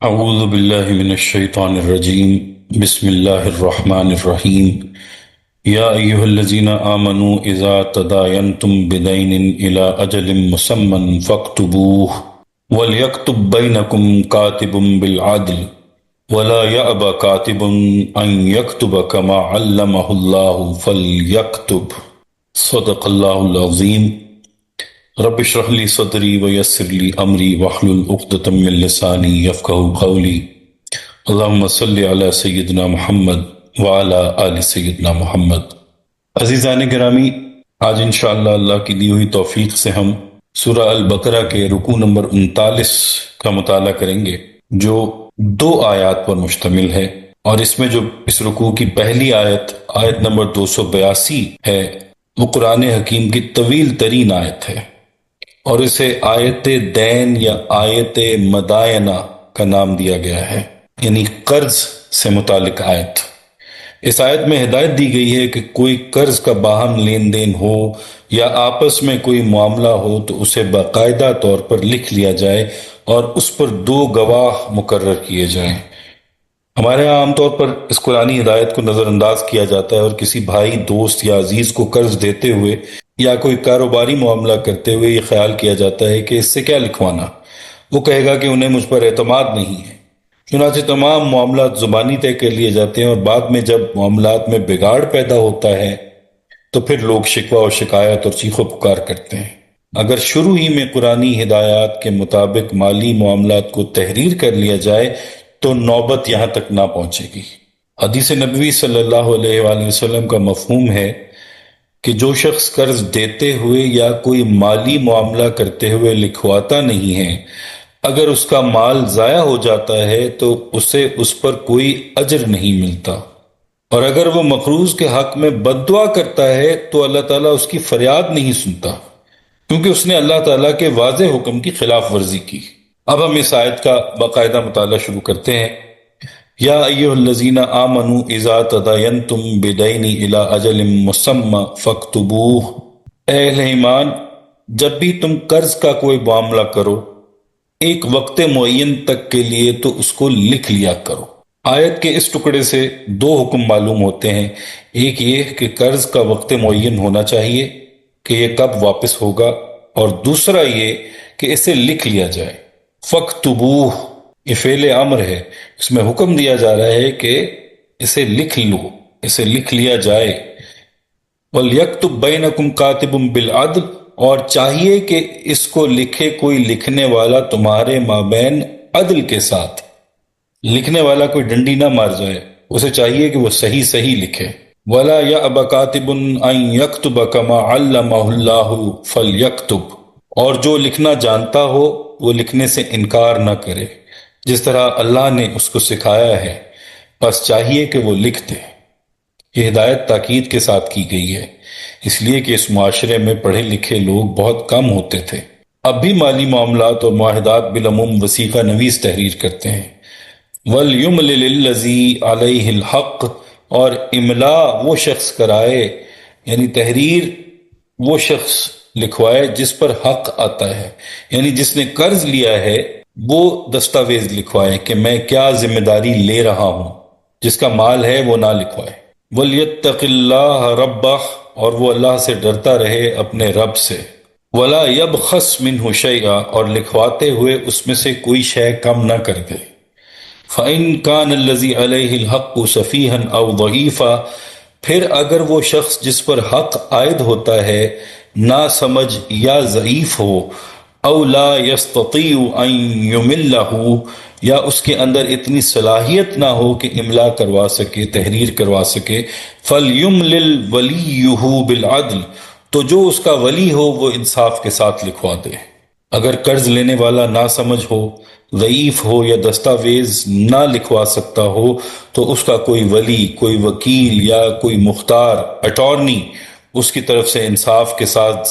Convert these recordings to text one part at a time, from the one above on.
اعوذ باللہ من الشیطان الرجیم بسم اللہ الرحمن الرحیم یا ایہا الذین آمنوا اذا تداینتم بدین الی اجل مسمى فاکتبوہ ولیکتب بینکم کاتب بالعدل ولا یأبى کاتب ان یکتب کما علمہ اللہ فلیکتب صدق اللہ العظیم رب اشرح لی صدری ویسر لی امری واحلل عقدۃ من لسانی یفقہوا قولی اللہم صلی علی سیدنا محمد وعلی آل سیدنا محمد۔ عزیزان گرامی، آج انشاءاللہ اللہ کی دی ہوئی توفیق سے ہم سورہ البقرہ کے رکوع نمبر 39 کا مطالعہ کریں گے، جو 2 آیات پر مشتمل ہے، اور اس میں جو اس رکوع کی پہلی آیت نمبر 282 ہے، وہ قرآن حکیم کی طویل ترین آیت ہے، اور اسے آیت دین یا آیت مدائنہ کا نام دیا گیا ہے، یعنی قرض سے متعلق آیت۔ اس آیت میں ہدایت دی گئی ہے کہ کوئی قرض کا باہم لین دین ہو یا آپس میں کوئی معاملہ ہو تو اسے باقاعدہ طور پر لکھ لیا جائے اور اس پر 2 گواہ مقرر کیے جائیں۔ ہمارے ہاں عام طور پر اس قرآنی ہدایت کو نظر انداز کیا جاتا ہے، اور کسی بھائی، دوست یا عزیز کو قرض دیتے ہوئے یا کوئی کاروباری معاملہ کرتے ہوئے یہ خیال کیا جاتا ہے کہ اس سے کیا لکھوانا، وہ کہے گا کہ انہیں مجھ پر اعتماد نہیں ہے۔ چنانچہ تمام معاملات زبانی طے کر لیے جاتے ہیں، اور بعد میں جب معاملات میں بگاڑ پیدا ہوتا ہے تو پھر لوگ شکوہ و شکایت اور چیخ و پکار کرتے ہیں۔ اگر شروع ہی میں قرآنی ہدایات کے مطابق مالی معاملات کو تحریر کر لیا جائے تو نوبت یہاں تک نہ پہنچے گی۔ حدیث نبوی صلی اللہ علیہ وآلہ وسلم کا مفہوم ہے کہ جو شخص قرض دیتے ہوئے یا کوئی مالی معاملہ کرتے ہوئے لکھواتا نہیں ہے، اگر اس کا مال ضائع ہو جاتا ہے تو اسے اس پر کوئی اجر نہیں ملتا، اور اگر وہ مقروض کے حق میں بد دعا کرتا ہے تو اللہ تعالیٰ اس کی فریاد نہیں سنتا، کیونکہ اس نے اللہ تعالیٰ کے واضح حکم کی خلاف ورزی کی۔ اب ہم اس آیت کا باقاعدہ مطالعہ شروع کرتے ہیں۔ یا ایہا الذین آمنوا اذا تداینتم بدین الی اجل مسمى فاکتبوہ، اے اہل ایمان، جب بھی تم قرض کا کوئی معاملہ کرو ایک وقت معین تک کے لیے تو اس کو لکھ لیا کرو۔ آیت کے اس ٹکڑے سے 2 حکم معلوم ہوتے ہیں۔ ایک یہ کہ قرض کا وقت معین ہونا چاہیے کہ یہ کب واپس ہوگا، اور دوسرا یہ کہ اسے لکھ لیا جائے۔ فَاكْتُبُوهُ یہ فعل امر ہے، اس میں حکم دیا جا رہا ہے کہ اسے لکھ لو، اسے لکھ لیا جائے۔ وَلْيَكْتُبْ بَيْنَكُمْ كَاتِبٌ بِالْعَدْلِ اور چاہیے کہ اس کو لکھے کوئی لکھنے والا تمہارے مابین عدل کے ساتھ۔ لکھنے والا کوئی ڈنڈی نہ مار جائے، اسے چاہیے کہ وہ صحیح لکھے۔ وَلَا يَأْبَ كَاتِبٌ أَن يَكْتُبَ كَمَا عَلَّمَهُ اللَّهُ فَلْيَكْتُبْ اور جو لکھنا جانتا ہو وہ لکھنے سے انکار نہ کرے جس طرح اللہ نے اس کو سکھایا ہے، بس چاہیے کہ وہ لکھ دے۔ یہ ہدایت تاکید کے ساتھ کی گئی ہے، اس لیے کہ اس معاشرے میں پڑھے لکھے لوگ بہت کم ہوتے تھے۔ اب بھی مالی معاملات اور معاہدات بالعموم وثیقہ نویس تحریر کرتے ہیں۔ وَلْيُمْلِلِ الَّذِي عَلَيْهِ الْحَقُّ اور املا وہ شخص کرائے، یعنی تحریر وہ شخص لکھوائے جس پر حق آتا ہے، یعنی جس نے قرض لیا ہے وہ دستاویز لکھوائے کہ میں کیا ذمہ داری لے رہا ہوں، جس کا مال ہے وہ نہ لکھوائے۔ وَلْيَتَّقِ اللَّهَ رَبَّهُ اور وہ اللہ سے ڈرتا رہے اپنے رب سے۔ وَلَا يَبْخَسْ مِنْهُ شَيْئًا اور لکھواتے ہوئے اس میں سے کوئی شے کم نہ کر دے۔ فَإِنْ كَانَ الَّذِي عَلَيْهِ الْحَقُّ سَفِيهًا أَوْ ضَعِيفًا پھر اگر وہ شخص جس پر حق عائد ہوتا ہے نا سمجھ یا ضعیف ہو، او لا يستطيع ان يملہ یا اس کے اندر اتنی صلاحیت نہ ہو کہ املا کروا سکے، تحریر کروا سکے، فَلْيُمْلِلْ وَلِيُّهُ بِالْعَدْلِ تو جو اس کا ولی ہو وہ انصاف کے ساتھ لکھوا دے۔ اگر قرض لینے والا نا سمجھ ہو، ضعیف ہو یا دستاویز نہ لکھوا سکتا ہو تو اس کا کوئی ولی، کوئی وکیل یا کوئی مختار اٹارنی اس کی طرف سے انصاف کے ساتھ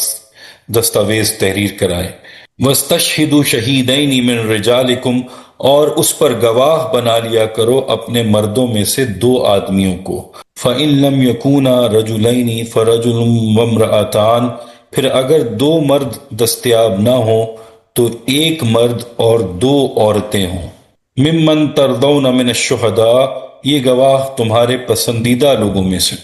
دستاویز تحریر کرائے۔ وَاسْتَشْهِدُوا شَهِيدَيْنِ مِنْ رِجَالِكُمْ اور اس پر گواہ بنا لیا کرو اپنے مردوں میں سے 2 آدمیوں کو۔ فَإِن لَمْ يَكُونَا رَجُلَيْنِ فَرَجُلٌ وَامْرَأَتَانِ پھر اگر 2 مرد دستیاب نہ ہوں تو 1 مرد اور 2 عورتیں ہوں۔ ممن ترضون من الشہداء، یہ گواہ تمہارے پسندیدہ لوگوں میں سے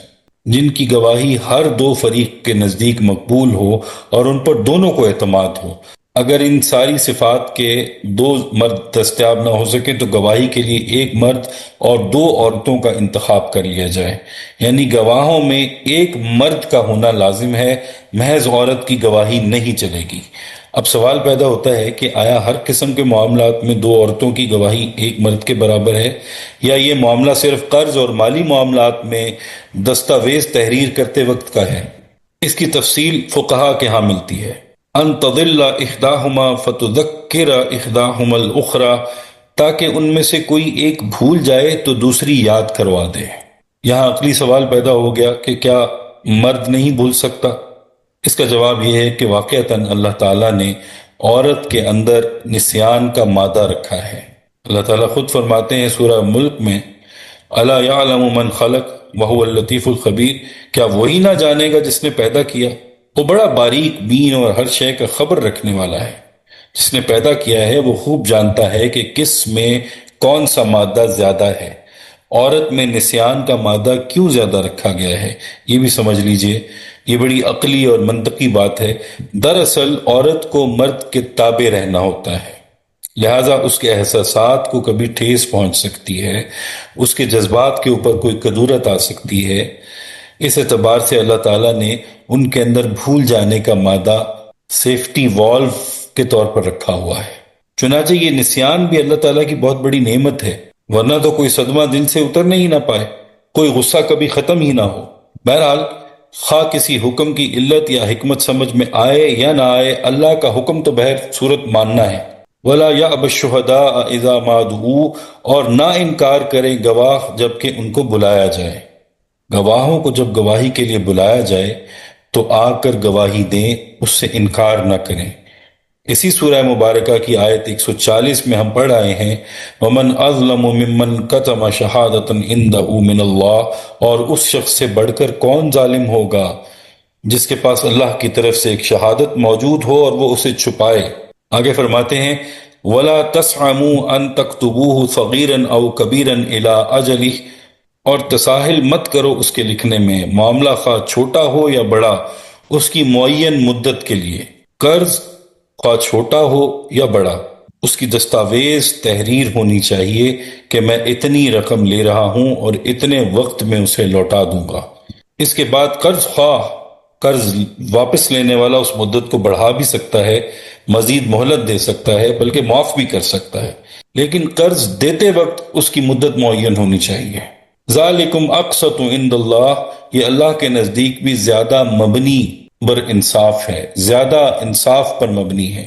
جن کی گواہی ہر دو فریق کے نزدیک مقبول ہو اور ان پر دونوں کو اعتماد ہو۔ اگر ان ساری صفات کے دو مرد دستیاب نہ ہو سکے تو گواہی کے لیے ایک مرد اور دو عورتوں کا انتخاب کر لیا جائے، یعنی گواہوں میں ایک مرد کا ہونا لازم ہے، محض عورت کی گواہی نہیں چلے گی۔ اب سوال پیدا ہوتا ہے کہ آیا ہر قسم کے معاملات میں دو عورتوں کی گواہی ایک مرد کے برابر ہے، یا یہ معاملہ صرف قرض اور مالی معاملات میں دستاویز تحریر کرتے وقت کا ہے؟ اس کی تفصیل فقہا کے ہاں ملتی ہے۔ ان تضل احداہما فتذکر احداہما الاخری، تاکہ ان میں سے کوئی ایک بھول جائے تو دوسری یاد کروا دے۔ یہاں عقلی سوال پیدا ہو گیا کہ کیا مرد نہیں بھول سکتا؟ اس کا جواب یہ ہے کہ واقعتاً اللہ تعالیٰ نے عورت کے اندر نسیان کا مادہ رکھا ہے۔ اللہ تعالیٰ خود فرماتے ہیں سورہ ملک میں، الا یعلم من خلق وهو اللطیف الخبیر، کیا وہی نہ جانے گا جس نے پیدا کیا؟ وہ بڑا باریک بین اور ہر شے کا خبر رکھنے والا ہے۔ جس نے پیدا کیا ہے وہ خوب جانتا ہے کہ کس میں کون سا مادہ زیادہ ہے۔ عورت میں نسیان کا مادہ کیوں زیادہ رکھا گیا ہے یہ بھی سمجھ لیجئے۔ یہ بڑی عقلی اور منطقی بات ہے۔ دراصل عورت کو مرد کے تابع رہنا ہوتا ہے، لہٰذا اس کے احساسات کو کبھی ٹھیس پہنچ سکتی ہے، اس کے جذبات کے اوپر کوئی کدورت آ سکتی ہے۔ اس اعتبار سے اللہ تعالیٰ نے ان کے اندر بھول جانے کا مادہ سیفٹی والو کے طور پر رکھا ہوا ہے۔ چنانچہ یہ نسیان بھی اللہ تعالیٰ کی بہت بڑی نعمت ہے، ورنہ تو کوئی صدمہ دل سے اترنے ہی نہ پائے، کوئی غصہ کبھی ختم ہی نہ ہو۔ بہرحال خواہ کسی حکم کی علت یا حکمت سمجھ میں آئے یا نہ آئے، اللہ کا حکم تو بہر صورت ماننا ہے۔ وَلَا يَأْبَ الشُّهَدَاءَ إِذَا مَا دُعُوا، اور نہ انکار کریں گواہ جبکہ ان کو بلایا جائے۔ گواہوں کو جب گواہی کے لیے بلایا جائے تو آ کر گواہی دیں، اس سے انکار نہ کریں۔ اسی سورہ مبارکہ کی آیت 140 میں ہم پڑھ آئے ہیں، وَمَنْ أَظْلَمُ مِمَّنْ كَتَمَ شَهَادَةً عِنْدَهُ مِنَ اللَّهِ، اور اس شخص سے بڑھ کر کون ظالم ہوگا جس کے پاس اللہ کی طرف سے ایک شہادت موجود ہو اور وہ اسے چھپائے۔ آگے فرماتے ہیں وَلَا تَسْعَمُوا أَن تَكْتُبُوهُ صَغِيرًا أَوْ كَبِيرًا إِلَىٰ أَجَلِهِ، اور تساہل مت کرو اس کے لکھنے میں، معاملہ خواہ چھوٹا ہو یا بڑا، اس کی معین مدت کے لیے۔ قرض خواہ چھوٹا ہو یا بڑا، اس کی دستاویز تحریر ہونی چاہیے کہ میں اتنی رقم لے رہا ہوں اور اتنے وقت میں اسے لوٹا دوں گا۔ اس کے بعد قرض خواہ قرض واپس لینے والا اس مدت کو بڑھا بھی سکتا ہے، مزید مہلت دے سکتا ہے، بلکہ معاف بھی کر سکتا ہے، لیکن قرض دیتے وقت اس کی مدت معین ہونی چاہیے۔ ذالکم اقسط عند اللہ، یہ اللہ کے نزدیک بھی زیادہ مبنی بر انصاف ہے، زیادہ انصاف پر مبنی ہے۔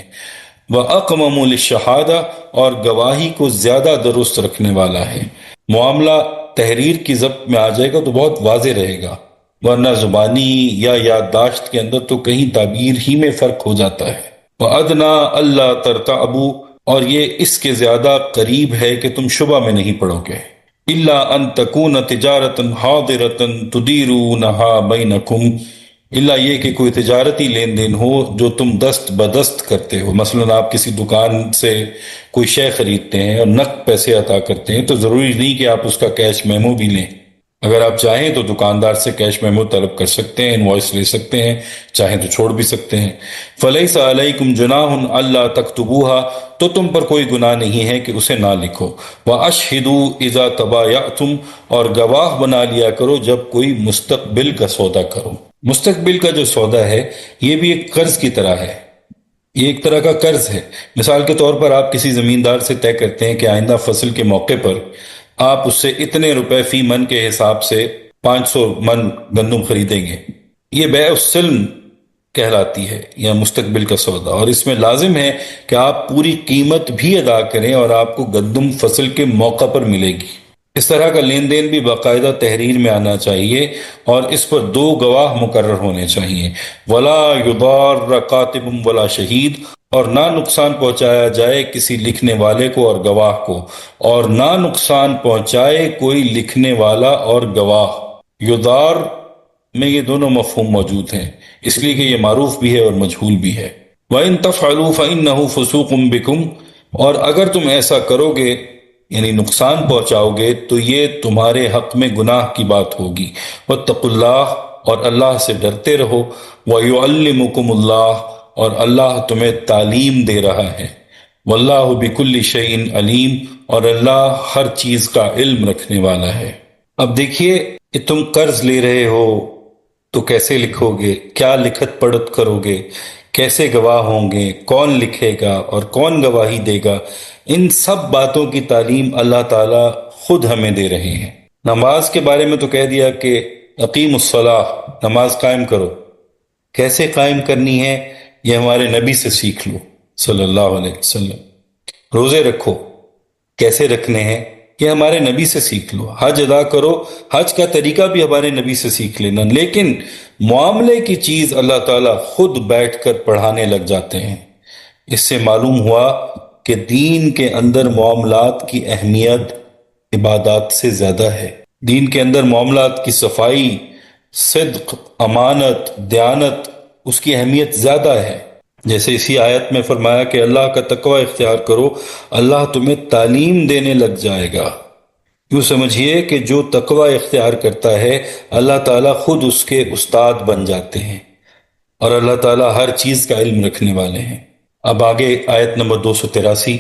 وَأَقْوَمُ لِلشَّهَادَةِ، اور گواہی کو زیادہ درست رکھنے والا ہے۔ معاملہ تحریر کی ضبط میں آ جائے گا تو بہت واضح رہے گا، ورنہ زبانی یا یادداشت کے اندر تو کہیں تعبیر ہی میں فرق ہو جاتا ہے۔ وَأَدْنَىٰ أَلَّا تَرْتَابُوا، اور یہ اس کے زیادہ قریب ہے کہ تم شبہ میں نہیں پڑو گے۔ إِلَّا أَن تَكُونَ تِجَارَةً حَاضِرَةً تُدِيرُونَهَا بَيْنَكُمْ، الا یہ کہ کوئی تجارتی لین دین ہو جو تم دست بدست کرتے ہو۔ مثلا آپ کسی دکان سے کوئی شے خریدتے ہیں اور نقد پیسے عطا کرتے ہیں تو ضروری نہیں کہ آپ اس کا کیش میمو بھی لیں۔ اگر آپ چاہیں تو دکاندار سے کیش میمو طلب کر سکتے ہیں، انوائس لے سکتے ہیں، چاہیں تو چھوڑ بھی سکتے ہیں۔ فَلَيْسَ عَلَيْكُمْ جُنَاحٌ أَلَّا تَكْتُبُوهَا، تو تم پر کوئی گناہ نہیں ہے کہ اسے نہ لکھو۔ وَأَشْهِدُوا إِذَا تَبَايَعْتُمْ، اور گواہ بنا لیا کرو جب کوئی مستقبل کا سودا کرو۔ مستقبل کا جو سودا ہے یہ بھی ایک قرض کی طرح ہے، یہ ایک طرح کا قرض ہے۔ مثال کے طور پر آپ کسی زمیندار سے طے کرتے ہیں کہ آئندہ فصل کے موقع پر آپ اس سے اتنے روپے فی من کے حساب سے 500 من گندم خریدیں گے۔ یہ بیع السلم کہلاتی ہے یا مستقبل کا سودا، اور اس میں لازم ہے کہ آپ پوری قیمت بھی ادا کریں اور آپ کو گندم فصل کے موقع پر ملے گی۔ اس طرح کا لین دین بھی باقاعدہ تحریر میں آنا چاہیے اور اس پر 2 گواہ مقرر ہونے چاہیے۔ ولا یضار کاتب ولا شہید، اور نہ نقصان پہنچایا جائے کسی لکھنے والے کو اور گواہ کو، اور نہ نقصان پہنچائے کوئی لکھنے والا اور گواہ۔ یضار میں یہ دونوں مفہوم موجود ہیں، اس لیے کہ یہ معروف بھی ہے اور مجہول بھی ہے۔ وَإِن تَفْعَلُوا فَإِنَّهُ فُسُوقٌ بِكُمْ، اور اگر تم ایسا کرو گے یعنی نقصان پہنچاؤ گے تو یہ تمہارے حق میں گناہ کی بات ہوگی۔ واتقوا اللہ، اور اللہ سے ڈرتے رہو۔ وَيُعَلِّمُكُمُ اللَّهُ، اور اللہ تمہیں تعلیم دے رہا ہے۔ وَاللَّهُ بِكُلِّ شَيْءٍ علیم، اور اللہ ہر چیز کا علم رکھنے والا ہے۔ اب دیکھیے کہ تم قرض لے رہے ہو تو کیسے لکھو گے، کیا لکھت پڑھت کرو گے، کیسے گواہ ہوں گے، کون لکھے گا اور کون گواہی دے گا، ان سب باتوں کی تعلیم اللہ تعالیٰ خود ہمیں دے رہے ہیں۔ نماز کے بارے میں تو کہہ دیا کہ اقیم الصلاۃ، نماز قائم کرو۔ کیسے قائم کرنی ہے یہ ہمارے نبی سے سیکھ لو صلی اللہ علیہ وسلم۔ روزے رکھو، کیسے رکھنے ہیں یہ ہمارے نبی سے سیکھ لو۔ حج ادا کرو، حج کا طریقہ بھی ہمارے نبی سے سیکھ لینا۔ لیکن معاملے کی چیز اللہ تعالیٰ خود بیٹھ کر پڑھانے لگ جاتے ہیں۔ اس سے معلوم ہوا کہ دین کے اندر معاملات کی اہمیت عبادات سے زیادہ ہے۔ دین کے اندر معاملات کی صفائی، صدق، امانت، دیانت، اس کی اہمیت زیادہ ہے۔ جیسے اسی آیت میں فرمایا کہ اللہ کا تقوی اختیار کرو، اللہ تمہیں تعلیم دینے لگ جائے گا۔ یوں سمجھیے کہ جو تقوی اختیار کرتا ہے اللہ تعالیٰ خود اس کے استاد بن جاتے ہیں، اور اللہ تعالیٰ ہر چیز کا علم رکھنے والے ہیں۔ اب آگے آیت نمبر 283،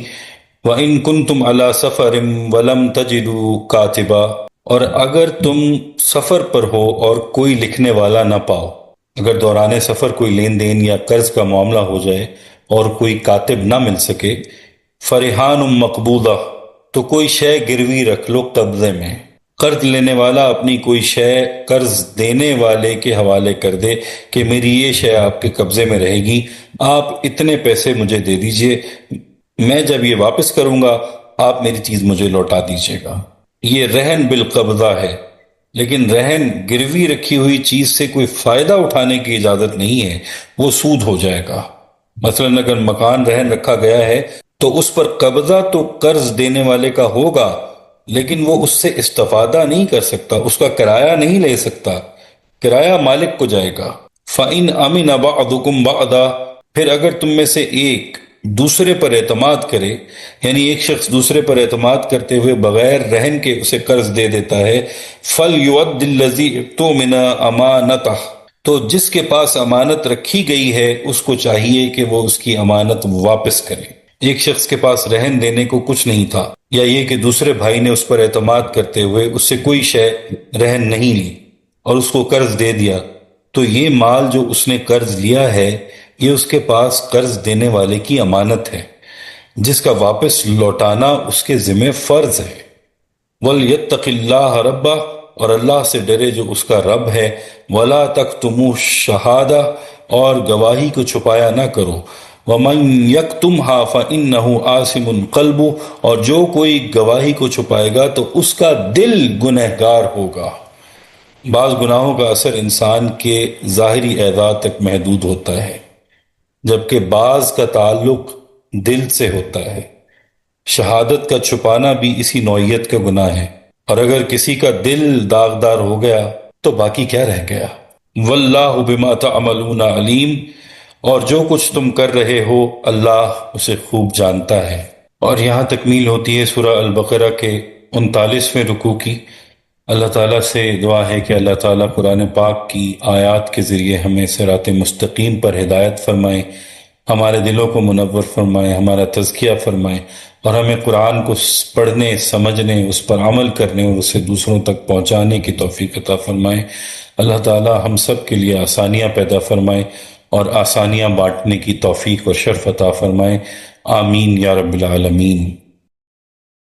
وَإِن كُنتُمْ عَلَى سَفَرٍ وَلَمْ تَجِدُوا كَاتِبًا، اور اگر تم سفر پر ہو اور کوئی لکھنے والا نہ پاؤ، اگر دوران سفر کوئی لین دین یا قرض کا معاملہ ہو جائے اور کوئی کاتب نہ مل سکے، فَرِحَانٌ مَقْبُوضَةٌ، تو کوئی شے گروی رکھ لو قبضے میں۔ قرض لینے والا اپنی کوئی شے قرض دینے والے کے حوالے کر دے کہ میری یہ شے آپ کے قبضے میں رہے گی، آپ اتنے پیسے مجھے دے دیجئے، میں جب یہ واپس کروں گا آپ میری چیز مجھے لوٹا دیجئے گا۔ یہ رہن بالقبضہ ہے، لیکن رہن گروی رکھی ہوئی چیز سے کوئی فائدہ اٹھانے کی اجازت نہیں ہے، وہ سود ہو جائے گا۔ مثلا اگر مکان رہن رکھا گیا ہے تو اس پر قبضہ تو قرض دینے والے کا ہوگا، لیکن وہ اس سے استفادہ نہیں کر سکتا، اس کا کرایہ نہیں لے سکتا، کرایہ مالک کو جائے گا۔ فَإِنْ أَمِنَ بَعْضُكُمْ بَعْضًا، پھر اگر تم میں سے ایک دوسرے پر اعتماد کرے، یعنی ایک شخص دوسرے پر اعتماد کرتے ہوئے بغیر رہن کے اسے قرض دے دیتا ہے، فَلْيُؤَدِّ الَّذِي اؤْتُمِنَ أَمَانَتَهُ، تو جس کے پاس امانت رکھی گئی ہے اس کو چاہیے کہ وہ اس کی امانت واپس کرے۔ ایک شخص کے پاس رہن دینے کو کچھ نہیں تھا، یا یہ کہ دوسرے بھائی نے اس پر اعتماد کرتے ہوئے اس سے کوئی شے رہن نہیں لی اور اس کو قرض دے دیا، تو یہ مال جو اس نے قرض لیا ہے یہ اس کے پاس قرض دینے والے کی امانت ہے، جس کا واپس لوٹانا اس کے ذمہ فرض ہے۔ وَلْيَتَّقِ اللَّهَ رَبَّهُ، اور اللہ سے ڈرے جو اس کا رب ہے۔ وَلَا تَكْتُمُوا الشَّهَادَةَ، اور گواہی کو چھپایا نہ کرو۔ وَمَنْ يَكْتُمْهَا فَإِنَّهُ آثِمٌ قَلْبُهُ، اور جو کوئی گواہی کو چھپائے گا تو اس کا دل گنہگار ہوگا۔ بعض گناہوں کا اثر انسان کے ظاہری اعضاء تک محدود ہوتا ہے، جبکہ بعض کا تعلق دل سے ہوتا ہے۔ شہادت کا چھپانا بھی اسی نوعیت کا گناہ ہے، اور اگر کسی کا دل داغدار ہو گیا تو باقی کیا رہ گیا۔ واللہ بما تعملون علیم، اور جو کچھ تم کر رہے ہو اللہ اسے خوب جانتا ہے۔ اور یہاں تکمیل ہوتی ہے سورہ البقرہ کے 39ویں رکوع کی۔ اللہ تعالیٰ سے دعا ہے کہ اللہ تعالیٰ قرآن پاک کی آیات کے ذریعے ہمیں صراط مستقیم پر ہدایت فرمائے، ہمارے دلوں کو منور فرمائے، ہمارا تزکیہ فرمائے، اور ہمیں قرآن کو پڑھنے، سمجھنے، اس پر عمل کرنے اور اسے دوسروں تک پہنچانے کی توفیق عطا فرمائے۔ اللہ تعالیٰ ہم سب کے لیے آسانیاں پیدا فرمائے اور آسانیاں بانٹنے کی توفیق اور شرف عطا فرمائے۔ آمین یا رب العالمین۔